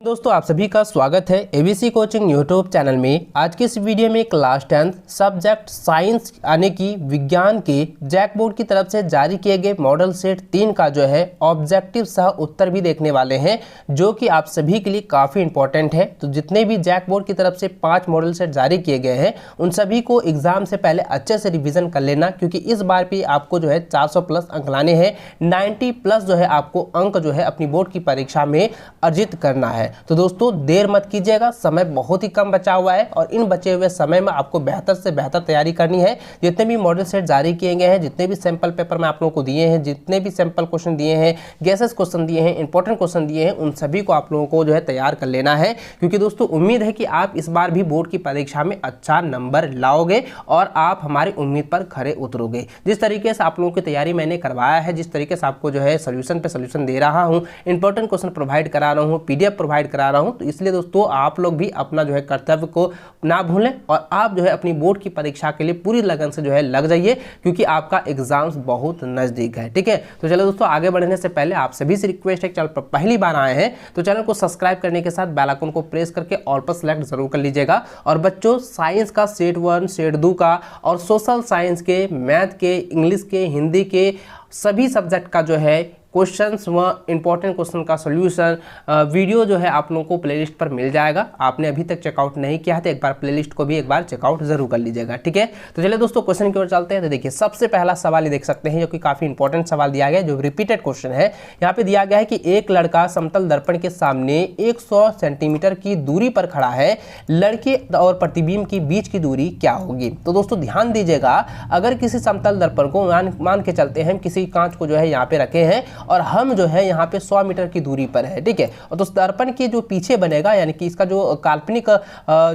दोस्तों आप सभी का स्वागत है एबीसी कोचिंग यूट्यूब चैनल में। आज की इस वीडियो में क्लास 10 सब्जेक्ट साइंस यानी कि विज्ञान के जैक बोर्ड की तरफ से जारी किए गए मॉडल सेट 3 का जो है ऑब्जेक्टिव सह उत्तर भी देखने वाले हैं, जो कि आप सभी के लिए काफ़ी इंपॉर्टेंट है। तो जितने भी जैक बोर्ड की तरफ से 5 मॉडल सेट जारी किए गए हैं उन सभी को एग्जाम से पहले अच्छे से रिविजन कर लेना, क्योंकि इस बार भी आपको जो है 400 प्लस अंक लाने हैं। 90 प्लस जो है आपको अंक जो है अपनी बोर्ड की परीक्षा में अर्जित करना है। तो दोस्तों देर मत कीजिएगा, समय बहुत ही कम बचा हुआ है और इन बचे हुए समय में आपको बेहतर से बेहतर तैयारी करनी है। जितने भी मॉडल सेट जारी किए गए हैं, जितने भी सैंपल पेपर मैं आप लोगों को दिए हैं, जितने भी सैंपल क्वेश्चन दिए हैं, गेसेस क्वेश्चन दिए हैं, इंपॉर्टेंट क्वेश्चन दिए हैं, उन सभी को आप लोगों को जो है तैयार कर लेना है। क्योंकि दोस्तों उम्मीद है कि आप इस बार भी बोर्ड की परीक्षा में अच्छा नंबर लाओगे और आप हमारी उम्मीद पर खरे उतरोगे। जिस तरीके से आप लोगों की तैयारी मैंने करवाया है, जिस तरीके से आपको जो है सोल्यूशन पे सोल्यूशन दे रहा हूँ, इंपॉर्टेंट क्वेश्चन प्रोवाइड करा रहा हूँ, पीडीएफ प्रोवाइड करा रहा हूं, तो इसलिए दोस्तों आप लोग भी अपना जो है कर्तव्य को ना भूलें और आप जो है अपनी बोर्ड की परीक्षा के लिए पूरी लगन से जो है लग जाइए, क्योंकि आपका एग्जाम्स बहुत नजदीक है। ठीक है, तो चलो दोस्तों आगे बढ़ने से पहले आप सभी से रिक्वेस्ट है, चैनल पर पहली बार आए हैं तो चैनल को सब्सक्राइब करने के साथ बेल आइकन को प्रेस करके ऑल पर सेलेक्ट जरूर कर लीजिएगा। और बच्चों साइंस का सेट 1 सेट 2 का और सोशल साइंस के, मैथ के, इंग्लिश के, हिंदी के सभी सब्जेक्ट का जो है क्वेश्चंस व इंपॉर्टेंट क्वेश्चन का सॉल्यूशन वीडियो जो है आप लोगों को प्लेलिस्ट पर मिल जाएगा। आपने अभी तक चेकआउट नहीं किया है तो एक बार प्लेलिस्ट को भी एक बार चेकआउट जरूर कर लीजिएगा। ठीक है, तो चलिए दोस्तों क्वेश्चन की ओर चलते हैं। तो देखिए सबसे पहला सवाल ये देख सकते हैं, जो कि काफी इंपॉर्टेंट सवाल दिया गया है, जो रिपीटेड क्वेश्चन है। यहाँ पे दिया गया है कि एक लड़का समतल दर्पण के सामने 100 सेंटीमीटर की दूरी पर खड़ा है, लड़के और प्रतिबिंब की बीच की दूरी क्या होगी। तो दोस्तों ध्यान दीजिएगा, अगर किसी समतल दर्पण को मान के चलते हैं, किसी कांच को जो है यहाँ पे रखे हैं और हम जो है यहाँ पे 100 मीटर की दूरी पर है। ठीक है, और तो दर्पण के जो पीछे बनेगा, यानी कि इसका जो काल्पनिक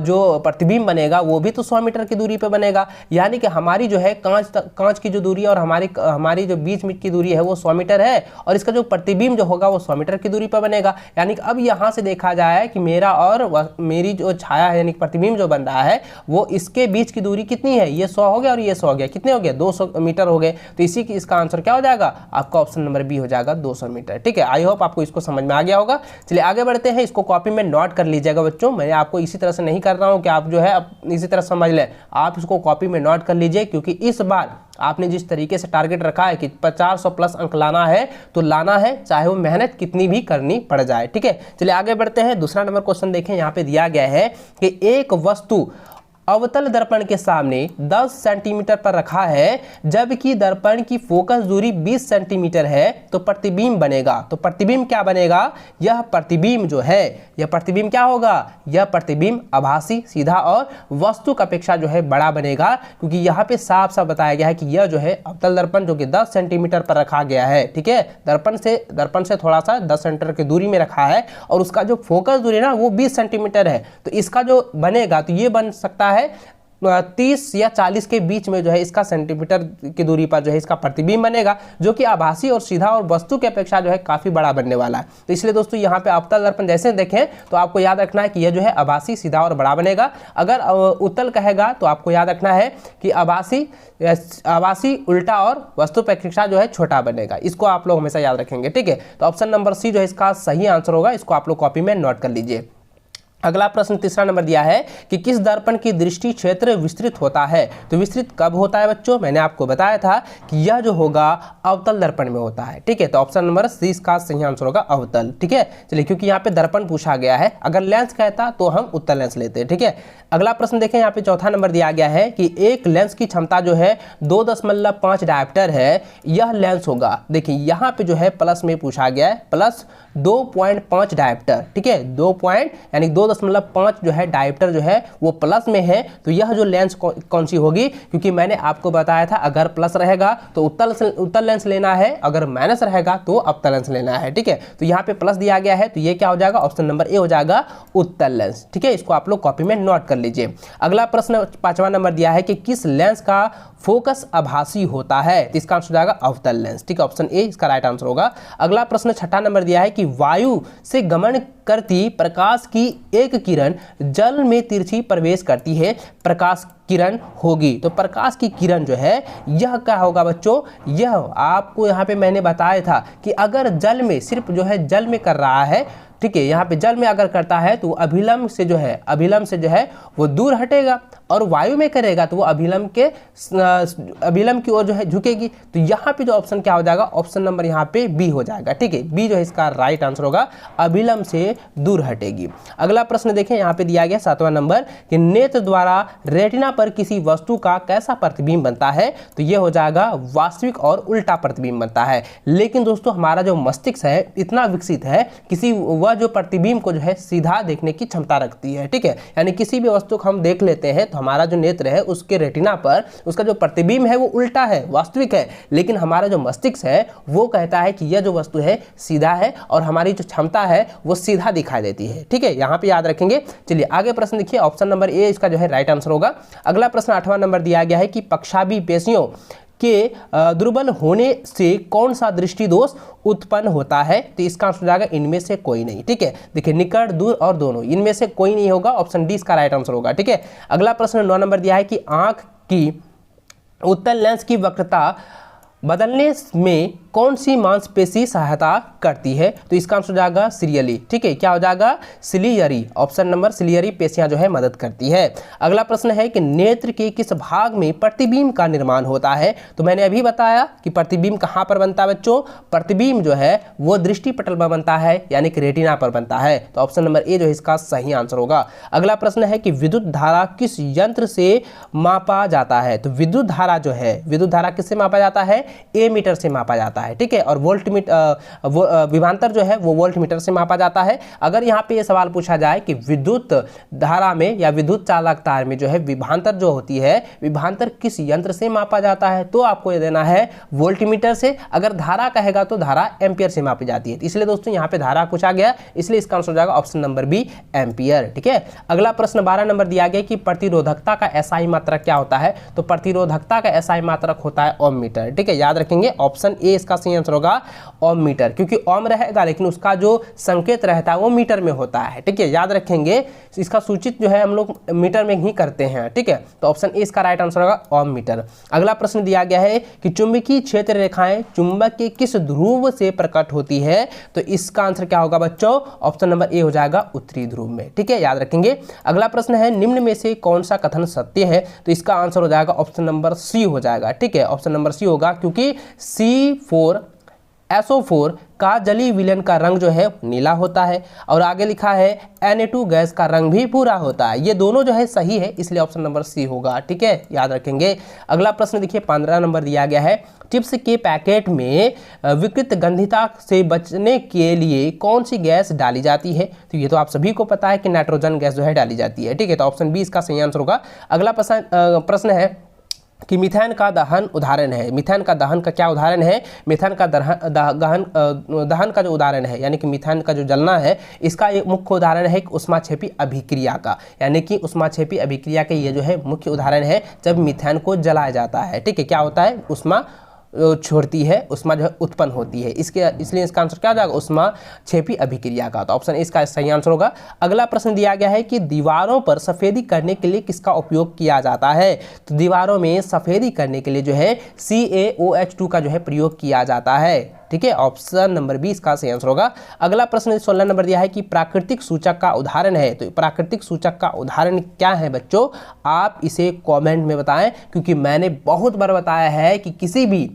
जो प्रतिबिंब बनेगा वो भी तो 100 मीटर की दूरी पे बनेगा। यानी कि हमारी जो है कांच की जो दूरी और हमारी जो बीच में की दूरी है वो 100 मीटर है, और इसका जो प्रतिबिंब जो होगा वो 100 मीटर की दूरी पर बनेगा। यानी कि अब यहाँ से देखा जाए कि मेरा और मेरी जो छाया है यानी प्रतिबिंब जो बन रहा है वो इसके बीच की दूरी कितनी है, ये 100 हो गया और ये 100 हो गया, कितने हो गए 200 मीटर हो गए। तो इसी की इसका आंसर क्या हो जाएगा, आपका ऑप्शन नंबर बी हो जाएगा 200 मीटर। ठीक है, आई होप आपको इसको समझ में आ गया होगा। चलिए आगे बढ़ते हैं, इसको कॉपी में नोट कर लीजिएगा बच्चों। मैं आपको इसी तरह से नहीं कर रहा हूं कि आप जो है इसी तरह समझ लें, आप इसको कॉपी में नोट कर लीजिए, क्योंकि इस बार आपने जिस तरीके से टारगेट रखा है कि 50 प्लस अंक लाना है तो लाना है, चाहे वो मेहनत कितनी भी करनी पड़ जाए। ठीक है, चलिए आगे बढ़ते हैं। दूसरा नंबर क्वेश्चन देखें, यहाँ पे दिया गया है कि एक वस्तु अवतल दर्पण के सामने 10 सेंटीमीटर पर रखा है, जबकि दर्पण की फोकस दूरी 20 सेंटीमीटर है, तो प्रतिबिंब बनेगा। तो प्रतिबिंब क्या बनेगा, यह प्रतिबिंब जो है, यह प्रतिबिंब क्या होगा, यह प्रतिबिंब आभासी, सीधा और वस्तु की अपेक्षा जो है बड़ा बनेगा, क्योंकि यहाँ पे साफ साफ बताया गया है कि यह जो है अवतल दर्पण जो कि 10 सेंटीमीटर पर रखा गया है। ठीक है, दर्पण से थोड़ा सा 10 सेंटीमीटर की दूरी में रखा है, और उसका जो फोकस दूरी ना वो 20 सेंटीमीटर है। तो इसका जो बनेगा तो ये बन सकता है 30 या 40 के बीच में जो है इसका सेंटीमीटर की दूरी पर जो है इसका प्रतिबिंब बनेगा, जो कि आभासी और सीधा और वस्तु की अपेक्षा जो है काफी बड़ा बनने वाला है। तो इसलिए दोस्तों यहाँ पे अवतल दर्पण जैसे देखें तो आपको याद रखना है कि यह जो है आभासी, सीधा और बड़ा बनेगा। अगर उत्तल कहेगा तो आपको याद रखना है कि आभासी उल्टा और वस्तु की अपेक्षा जो है छोटा बनेगा। इसको आप लोग हमेशा याद रखेंगे। ठीक है, तो ऑप्शन नंबर सी जो है इसका सही आंसर होगा, इसको आप लोग कॉपी में नोट कर लीजिए। अगला प्रश्न तीसरा नंबर दिया है कि किस दर्पण की दृष्टि क्षेत्र विस्तृत होता है। तो विस्तृत कब होता है बच्चों, मैंने आपको बताया था कि यह जो होगा अवतल दर्पण में होता है। ठीक है, तो ऑप्शन नंबर सी का सही आंसर होगा अवतल। ठीक है, चलिए क्योंकि यहाँ पे दर्पण पूछा गया है, अगर लेंस कहता तो हम उत्तल लेंस लेते हैं। ठीक है, अगला प्रश्न देखें, यहाँ पे चौथा नंबर दिया गया है कि एक लेंस की क्षमता जो है 2.5 डायोप्टर है, यह लेंस होगा। देखिए यहाँ पे जो है प्लस में पूछा गया है, प्लस 2.5 डायोप्टर। ठीक है, 2 यानी 2.5 जो है डायोप्टर जो है वो प्लस में है, तो यह जो लेंस कौन सी होगी, क्योंकि मैंने आपको बताया था अगर प्लस रहेगा तो उत्तल लेंस लेना है, अगर माइनस रहेगा तो अवतल लेंस लेना है। ठीक है, तो यहाँ पे प्लस दिया गया है तो ये क्या हो जाएगा, ऑप्शन नंबर ए हो जाएगा उत्तल लेंस। ठीक है, इसको आप लोग कॉपी में नोट कर लीजिए। अगला प्रश्न पांचवा नंबर दिया है कि किस लेंस का फोकस आभासी होता है? तो इसका आंसर हो जाएगा अवतल लेंस। ठीक है, ऑप्शन ए इसका राइट आंसर होगा। अगला प्रश्न 6 नंबर दिया है कि वायु से गमन करती प्रकाश की एक किरण जल में तिरछी प्रवेश करती है, प्रकाश किरण होगी। तो प्रकाश की किरण जो है यह क्या होगा बच्चों? यह आपको यहाँ पे मैंने बताया था कि अगर जल में, सिर्फ जो है जल में कर रहा है, ठीक है, यहाँ पे जल में अगर करता है तो अभिलंब से जो है वो दूर हटेगा, और वायु में करेगा तो वो अभिलंब की ओर जो है झुकेगी। तो यहाँ पे जो ऑप्शन क्या हो जाएगा? ऑप्शन नंबर यहाँ पे बी हो जाएगा। ठीक है, बी जो है इसका राइट आंसर होगा, अभिलंब से दूर हटेगी। अगला प्रश्न देखें, यहाँ पे दिया गया 7वां नंबर कि नेत्र द्वारा रेटिना पर किसी वस्तु का कैसा प्रतिबिंब बनता है? तो ये हो जाएगा वास्तविक और उल्टा प्रतिबिंब बनता है। लेकिन दोस्तों हमारा जो मस्तिष्क है इतना विकसित है, किसी वह जो प्रतिबिंब को जो है सीधा देखने की क्षमता रखती है। ठीक है, यानी किसी भी वस्तु को हम देख लेते हैं तो हमारा जो नेत्र है उसके रेटिना पर उसका जो प्रतिबिंब है वो उल्टा है, वास्तविक है, लेकिन हमारा जो मस्तिष्क है वो कहता है कि यह जो वस्तु है सीधा है, और हमारी जो क्षमता है वो सीधा दिखाई देती है। ठीक है, यहाँ पे याद रखेंगे। चलिए आगे प्रश्न देखिए, ऑप्शन नंबर ए इसका जो है राइट आंसर होगा। अगला प्रश्न 8वां नंबर दिया गया है कि पक्षाभि पेशियों के दुर्बल होने से कौन सा दृष्टि दोष उत्पन्न होता है? तो इसका आंसर हो जाएगा इनमें से कोई नहीं। ठीक है, देखिए निकट, दूर और दोनों, इनमें से कोई नहीं होगा, ऑप्शन डी इसका राइट आंसर होगा। ठीक है, अगला प्रश्न 9 नंबर दिया है कि आंख की उत्तल लेंस की वक्रता बदलने में कौन सी मांसपेशी सहायता करती है? तो इसका आंसर हो जाएगा सिलियरी। ठीक है, क्या हो जाएगा? सिलियरी, ऑप्शन नंबर सिलियरी पेशियां जो है मदद करती है। अगला प्रश्न है कि नेत्र के किस भाग में प्रतिबिंब का निर्माण होता है? तो मैंने अभी बताया कि प्रतिबिंब कहाँ पर बनता है बच्चों? प्रतिबिंब जो है वो दृष्टि पटल पर बनता है, यानी कि रेटिना पर बनता है। तो ऑप्शन नंबर ए जो है इसका सही आंसर होगा। अगला प्रश्न है कि विद्युत धारा किस यंत्र से मापा जाता है? तो विद्युत धारा जो है, विद्युत धारा किससे मापा जाता है? एमीटर से मापा जाता है। ठीक है, और विभवांतर जो है वो वोल्टमीटर से मापा जाता है। अगर यहाँ पे ये सवाल पूछा जाए कि विद्युत धारा में या विद्युत चालक तार में जो है विभवांतर जो होती है, विभवांतर किस यंत्र से मापा जाता है? तो आपको ये देना है वोल्टमीटर से। अगर धारा कहेगा तो धारा एम्पियर से मापी जाती है। इसलिए दोस्तों यहाँ पे धारा पूछा गया, इसलिए इसका आंसर हो जाएगा ऑप्शन नंबर बी, एम्पियर। ठीक है, अगला प्रश्न 12 नंबर दिया गया कि प्रतिरोधकता का एसआई मात्रक क्या होता है? तो प्रतिरोधकता का एसआई मात्रक होता है ओम मीटर। ठीक है, याद रखेंगे, ऑप्शन ए इसका सही आंसर होगा ओम मीटर, क्योंकि ओम रहेगा लेकिन उसका जो संकेत रहता है वो मीटर में होता है। ठीक है, याद रखेंगे, इसका सूचित जो है हम लोग मीटर में ही करते हैं। ठीक है, तो ऑप्शन ए इसका राइट आंसर होगा ओम मीटर। अगला प्रश्न दिया गया है कि चुंबकीय क्षेत्र रेखाएं चुंबक के किस ध्रुव से प्रकट होती है? तो इसका आंसर क्या होगा बच्चों? ऑप्शन नंबर ए हो जाएगा उत्तरी ध्रुव में। ठीक है, याद रखेंगे। अगला प्रश्न है निम्न में से कौन सा कथन सत्य है? तो इसका आंसर हो जाएगा ऑप्शन नंबर सी हो जाएगा। ठीक है, ऑप्शन नंबर सी होगा, क्योंकि SO4 का जलीय विलयन का रंग जो है नीला होता है, और आगे लिखा है Na2 गैस का रंग भी भूरा होता है। ये दोनों जो है सही है, इसलिए ऑप्शन नंबर सी होगा। ठीक है, याद रखेंगे। अगला प्रश्न देखिए 15 नंबर दिया गया है, चिप्स के पैकेट में विकृत गंधिता से बचने के लिए कौन सी गैस डाली जाती है? तो ये तो आप सभी को पता है कि नाइट्रोजन गैस जो है डाली जाती है। ठीक है, तो ऑप्शन बी इसका सही आंसर होगा। अगला प्रश्न है कि मीथेन का दहन उदाहरण है। मीथेन का दहन का क्या उदाहरण है? मीथेन का दहन का जो उदाहरण है, यानी कि मीथेन का जो जलना है, इसका एक मुख्य उदाहरण है उष्माक्षेपी अभिक्रिया का, यानी कि उष्माक्षेपी अभिक्रिया के ये जो है मुख्य उदाहरण है जब मीथेन को जलाया जाता है। ठीक है, क्या होता है? उष्मा छोड़ती है, उष्मा जो है उत्पन्न होती है, इसलिए इसका आंसर क्या हो जाएगा? उष्माक्षेपी अभिक्रिया का। तो ऑप्शन इसका सही आंसर होगा। अगला प्रश्न दिया गया है कि दीवारों पर सफेदी करने के लिए किसका उपयोग किया जाता है? तो दीवारों में सफेदी करने के लिए जो है CaOH2 का जो है प्रयोग किया जाता है। ठीक है, ऑप्शन नंबर 20 का सही आंसर होगा। अगला प्रश्न 16 नंबर दिया है कि प्राकृतिक सूचक का उदाहरण है। तो प्राकृतिक सूचक का उदाहरण क्या है बच्चों? आप इसे कमेंट में बताएं, क्योंकि मैंने बहुत बार बताया है कि किसी भी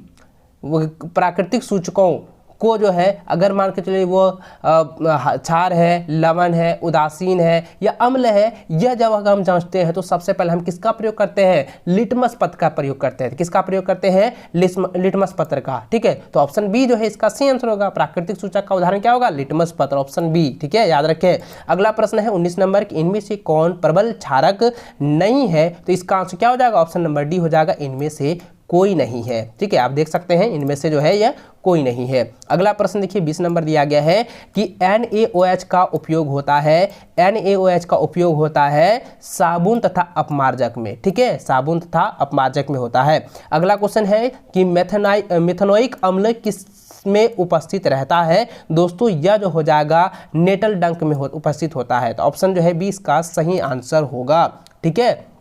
प्राकृतिक सूचकों को जो है अगर मान के चलिए वो क्षार है, लवण है, उदासीन है या अम्ल है, यह जब अगर हम जांचते हैं तो सबसे पहले हम किसका प्रयोग करते हैं? लिटमस पत्र का प्रयोग करते हैं। किसका प्रयोग करते हैं? लिटमस पत्र का। ठीक है, तो ऑप्शन बी जो है इसका सही आंसर होगा। प्राकृतिक सूचक का उदाहरण क्या होगा? लिटमस पत्र, ऑप्शन बी। ठीक है, याद रखें। अगला प्रश्न है 19 नंबर कि इनमें से कौन प्रबल क्षारक नहीं है? तो इसका आंसर क्या हो जाएगा? ऑप्शन नंबर डी हो जाएगा, इनमें से कोई नहीं है। ठीक है, आप देख सकते हैं इनमें से जो है यह कोई नहीं है। अगला प्रश्न देखिए 20 नंबर दिया गया है कि NaOH का उपयोग होता है, NaOH का उपयोग होता है साबुन तथा अपमार्जक में। ठीक है, साबुन तथा अपमार्जक में होता है। अगला क्वेश्चन है कि मेथनोइक अम्ल किस में उपस्थित रहता है। दोस्तों यह जो हो जाएगा नेटल डंक में उपस्थित होता है। तो ऑप्शन जो है 20 का सही आंसर होगा। ठीक है,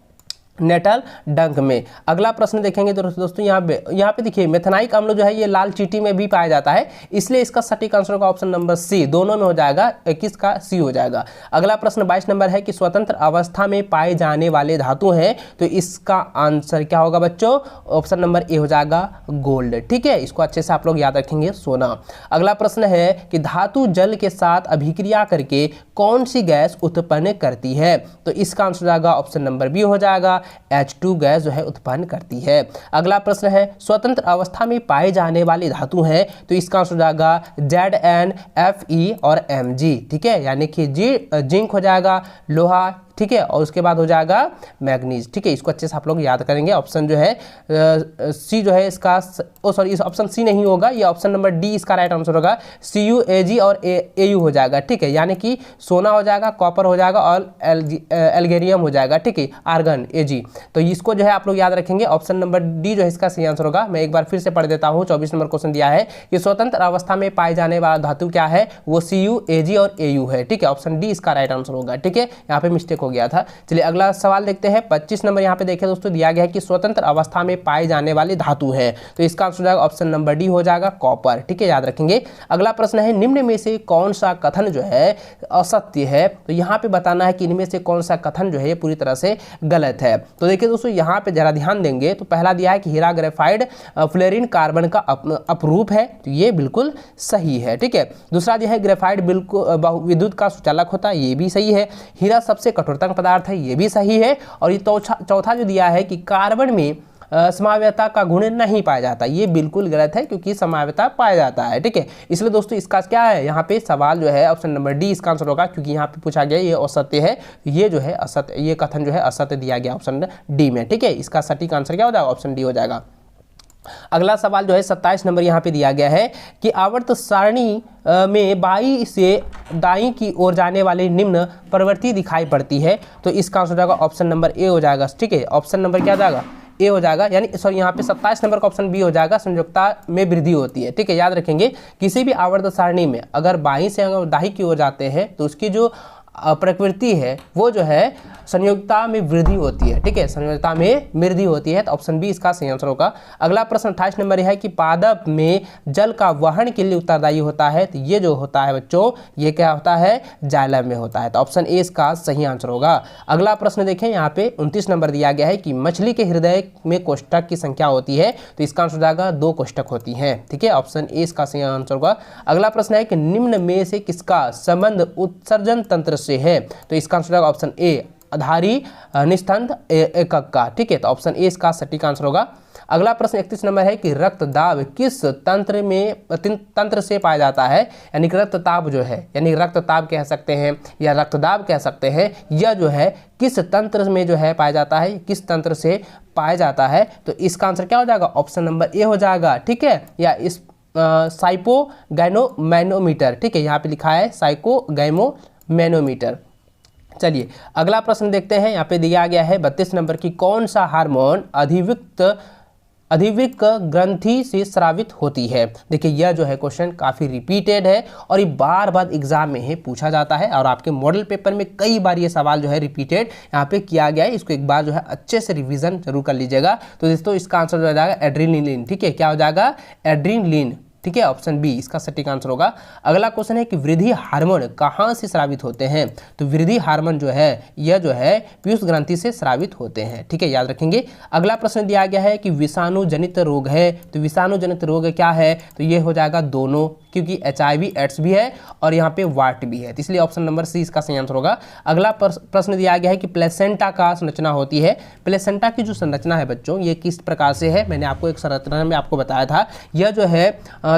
नेटल डंक में। अगला प्रश्न देखेंगे दोस्तों यहाँ पे देखिए मेथनाइक अम्ल जो है ये लाल चींटी में भी पाया जाता है, इसलिए इसका सटीक आंसर होगा ऑप्शन नंबर सी, दोनों में हो जाएगा, 21 का सी हो जाएगा। अगला प्रश्न 22 नंबर है कि स्वतंत्र अवस्था में पाए जाने वाले धातु हैं, तो इसका आंसर क्या होगा बच्चों, ऑप्शन नंबर ए हो जाएगा गोल्ड। ठीक है, इसको अच्छे से आप लोग याद रखेंगे, सोना। अगला प्रश्न है कि धातु जल के साथ अभिक्रिया करके कौन सी गैस उत्पन्न करती है, तो इसका आंसर हो जाएगा ऑप्शन नंबर बी हो जाएगा, H2 गैस जो है उत्पन्न करती है। अगला प्रश्न है स्वतंत्र अवस्था में पाए जाने वाली धातु हैं, तो इसका आंसर हो जाएगा Zn, Fe और Mg। ठीक है, यानी कि जिंक हो जाएगा, लोहा, ठीक है, और उसके बाद हो जाएगा मैग्नीज। ठीक है, इसको अच्छे से आप लोग याद करेंगे। ऑप्शन जो है सी जो है इसका, सॉरी इस ऑप्शन सी नहीं होगा, ये ऑप्शन नंबर डी इसका राइट आंसर होगा। Cu, Ag और Au हो जाएगा। ठीक है, यानी कि सोना हो जाएगा, कॉपर हो जाएगा और एल्गेरियम हो जाएगा। ठीक है, आर्गन Ag, तो इसको जो है आप लोग याद रखेंगे। ऑप्शन नंबर डी जो है इसका सही आंसर होगा। मैं एक बार फिर से पढ़ देता हूँ। 24 नंबर क्वेश्चन दिया है कि स्वतंत्र अवस्था में पाए जाने वाला धातु क्या है, वो Cu, Ag और Au है। ठीक है, ऑप्शन डी इसका राइट आंसर होगा। ठीक है, यहाँ पे मिस्टेक हो गया था। चलिए अगला सवाल देखते हैं। 25 नंबर यहाँ पे देखें दोस्तों, दिया गया है कि स्वतंत्र अवस्था में पाए जाने वाली धातु है, तो इसका आंसर हो जाएगा ऑप्शन नंबर डी हो जाएगा, कॉपर। ठीक है, याद रखेंगे। अगला प्रश्न है निम्न में से कौन सा कथन जो है असत्य है, तो यहाँ पे बताना है कि इनमें से कौन सा कथन जो है पूरी तरह से गलत है। तो देखिए दोस्तों यहाँ पे जरा ध्यान देंगे, तो पहला दिया है कि हीरा ग्रेफाइड फ्लोरीन कार्बन का अपरूप है, तो ये बिल्कुल सही है। ठीक है, दूसरा दिया है ग्रेफाइड बिल्कुल विद्युत का सुचालक होता है, ये भी सही है। हीरा सबसे कठोरतम पदार्थ है, ये भी सही है। और ये चौथा जो दिया है कि कार्बन में समाव्यता का गुण नहीं पाया जाता, ये बिल्कुल गलत है, क्योंकि समाव्यता पाया जाता है। ठीक है, इसलिए दोस्तों इसका क्या है, यहाँ पे सवाल जो है ऑप्शन नंबर डी इसका आंसर होगा, क्योंकि यहाँ पे पूछा गया ये असत्य है, ये जो है असत्य, ये कथन जो है असत्य दिया गया ऑप्शन डी में। ठीक है, इसका सटीक आंसर क्या हो जाएगा, ऑप्शन डी हो जाएगा। अगला सवाल जो है 27 नंबर यहाँ पे दिया गया है कि आवर्त सारणी में बाई से दाई की ओर जाने वाली निम्न प्रवृत्ति दिखाई पड़ती है, तो इसका आंसर हो जाएगा ऑप्शन नंबर ए हो जाएगा। ठीक है, ऑप्शन नंबर क्या हो जाएगा, ए हो जाएगा, यानी सॉरी यहाँ पे 27 नंबर का ऑप्शन बी हो जाएगा, संयोजकता में वृद्धि होती है। ठीक है, याद रखेंगे किसी भी आवर्त सारणी में अगर बाई से अगर दाई की ओर जाते हैं तो उसकी जो प्रकृति है वो जो है संयोजकता में वृद्धि होती है। ठीक है, संयोजकता में वृद्धि होती है, तो ऑप्शन बी इसका सही आंसर होगा। अगला प्रश्न 28 नंबर है कि पादप में जल का वहन के लिए उत्तरदायी होता है, तो ये जो होता है बच्चों, ये क्या होता है, जाइलम में होता है, तो ऑप्शन ए इसका सही आंसर होगा। अगला प्रश्न देखें, यहाँ पे 29 नंबर दिया गया है कि मछली के हृदय में कोष्ठक की संख्या होती है, तो इसका आंसर हो जाएगा 2 कोष्ठक होती हैं। ठीक है, ऑप्शन ए इसका सही आंसर होगा। अगला प्रश्न है कि निम्न में से किसका संबंध उत्सर्जन तंत्र से है, तो इसका आंसर होगा ऑप्शन ए, आधारी निस्तंभ एकक का। ठीक है, तो ऑप्शन ए इसका सटीक आंसर होगा। अगला प्रश्न 31 नंबर है कि रक्तदाब किस तंत्र से पाया जाता है, यानी कि रक्तताप जो है, यानी रक्तताप कह सकते हैं या रक्तदाब कह सकते हैं, यह जो है किस तंत्र में जो है पाया जाता है, किस तंत्र से पाया जाता है, तो इसका आंसर क्या हो जाएगा, ऑप्शन नंबर ए हो जाएगा। ठीक है, या इस साइपोगैनोमैनोमीटर। ठीक है, यहाँ पे लिखा है साइकोगैमोमैनोमीटर। चलिए अगला प्रश्न देखते हैं, यहाँ पे दिया गया है 32 नंबर की कौन सा हार्मोन अधिवृक्क ग्रंथि से स्रावित होती है। देखिए यह जो है क्वेश्चन काफ़ी रिपीटेड है और ये बार बार एग्जाम में ही पूछा जाता है और आपके मॉडल पेपर में कई बार ये सवाल जो है रिपीटेड यहाँ पे किया गया है। इसको एक बार जो है अच्छे से रिवीजन जरूर कर लीजिएगा। तो दोस्तों इसका आंसर हो जाएगा एड्रेनलिन। ठीक है, क्या हो जाएगा, एड्रेनलिन। ठीक है, ऑप्शन बी इसका सटीक आंसर होगा। अगला क्वेश्चन है कि वृद्धि हार्मोन कहाँ से स्रावित होते हैं, तो वृद्धि हार्मोन जो है यह जो है पीयूष ग्रंथि से स्रावित होते हैं। ठीक है, याद रखेंगे। अगला प्रश्न दिया गया है कि विषाणु जनित रोग है, तो विषाणु जनित रोग क्या है, तो ये हो जाएगा दोनों क्योंकि HIV एड्स भी है और यहाँ पे वाट भी है, तो इसलिए ऑप्शन नंबर सी इसका सही आंसर होगा। अगला प्रश्न दिया गया है कि प्लेसेंटा का संरचना होती है। प्लेसेंटा की जो संरचना है बच्चों ये किस प्रकार से है, मैंने आपको एक संरचना में आपको बताया था, यह जो है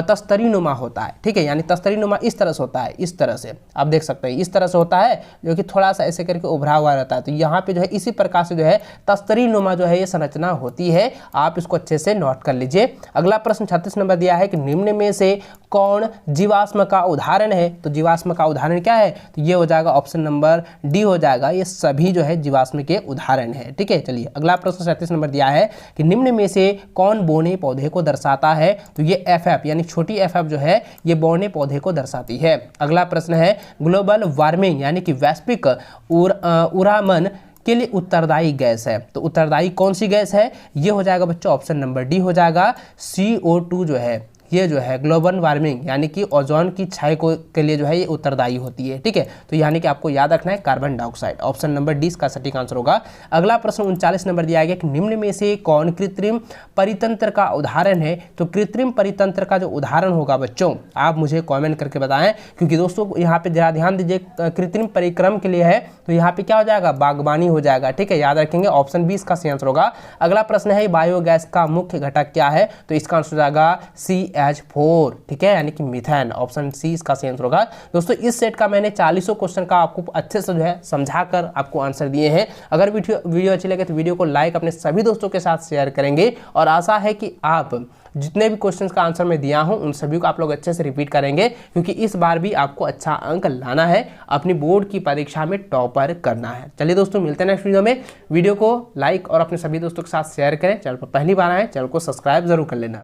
तस्तरी नुमा होता है, ठीक है, यानी तस्तरी नुमा इस तरह से होता है, इस तरह से आप देख सकते हैं, इस तरह से होता है जो कि थोड़ा सा ऐसे करके उभरा हुआ रहता है। तो यहाँ पे जो है इसी प्रकार से जो है तस्तरी नुमा जो है ये संरचना होती है, आप इसको अच्छे से नोट कर लीजिए। अगला प्रश्न 36 नंबर दिया है कि निम्न में से कौन जीवाश्म का उदाहरण है। तो जीवाश्म का उदाहरण क्या है, तो ये हो जाएगा ऑप्शन नंबर डी हो जाएगा, ये सभी जो है जीवाश्म के उदाहरण है, ठीक है। चलिए अगला प्रश्न 37 नंबर दिया है कि निम्न में से कौन बौने पौधे को दर्शाता है। तो ये FF यानी छोटी FF जो है ये बौने पौधे को दर्शाती है। अगला प्रश्न है ग्लोबल वार्मिंग यानी कि वैश्विक उरामन के लिए उत्तरदायी गैस है। तो उत्तरदायी कौन सी गैस है, ये हो जाएगा बच्चों ऑप्शन नंबर डी हो जाएगा, CO2 जो है ये जो है ग्लोबल वार्मिंग यानी कि ओजोन की क्षय को के लिए जो है ये उत्तरदायी होती है, ठीक है। तो यानी कि आपको याद रखना है carbon dioxide, option number D इसका सटीक आंसर होगा। अगला प्रश्न 39 नंबर दिया गया कि निम्न में से कौन कृत्रिम परितंत्र का उदाहरण है। तो कृत्रिम परितंत्र का जो उदाहरण होगा बच्चों आप मुझे कॉमेंट करके बताएं, क्योंकि दोस्तों यहाँ पे जरा ध्यान दीजिए, कृत्रिम परिक्रम के लिए है तो यहाँ पे क्या हो जाएगा, बागवानी हो जाएगा, ठीक है, याद रखेंगे, ऑप्शन बी इसका सही आंसर होगा। अगला प्रश्न है बायोगैस का मुख्य घटक क्या है। तो इसका आंसर हो जाएगा CH4, ठीक है, यानी कि मीथेन, ऑप्शन सी इसका सही आंसर होगा। दोस्तों इस सेट का मैंने 40 क्वेश्चन का आपको अच्छे से जो है समझाकर आपको आंसर दिए हैं। अगर वीडियो अच्छी लगे तो वीडियो को लाइक अपने सभी दोस्तों के साथ शेयर करेंगे, और आशा है कि आप जितने भी क्वेश्चंस का आंसर मैं दिया हूं उन सभी को आप लोग अच्छे से रिपीट करेंगे, क्योंकि इस बार भी आपको अच्छा अंक लाना है, अपनी बोर्ड की परीक्षा में टॉपर करना है। चलिए दोस्तों मिलते हैं नेक्स्ट वीडियो में। वीडियो को लाइक और अपने सभी दोस्तों के साथ शेयर करें, चैनल पर पहली बार आए चैनल को सब्सक्राइब जरूर कर लेना।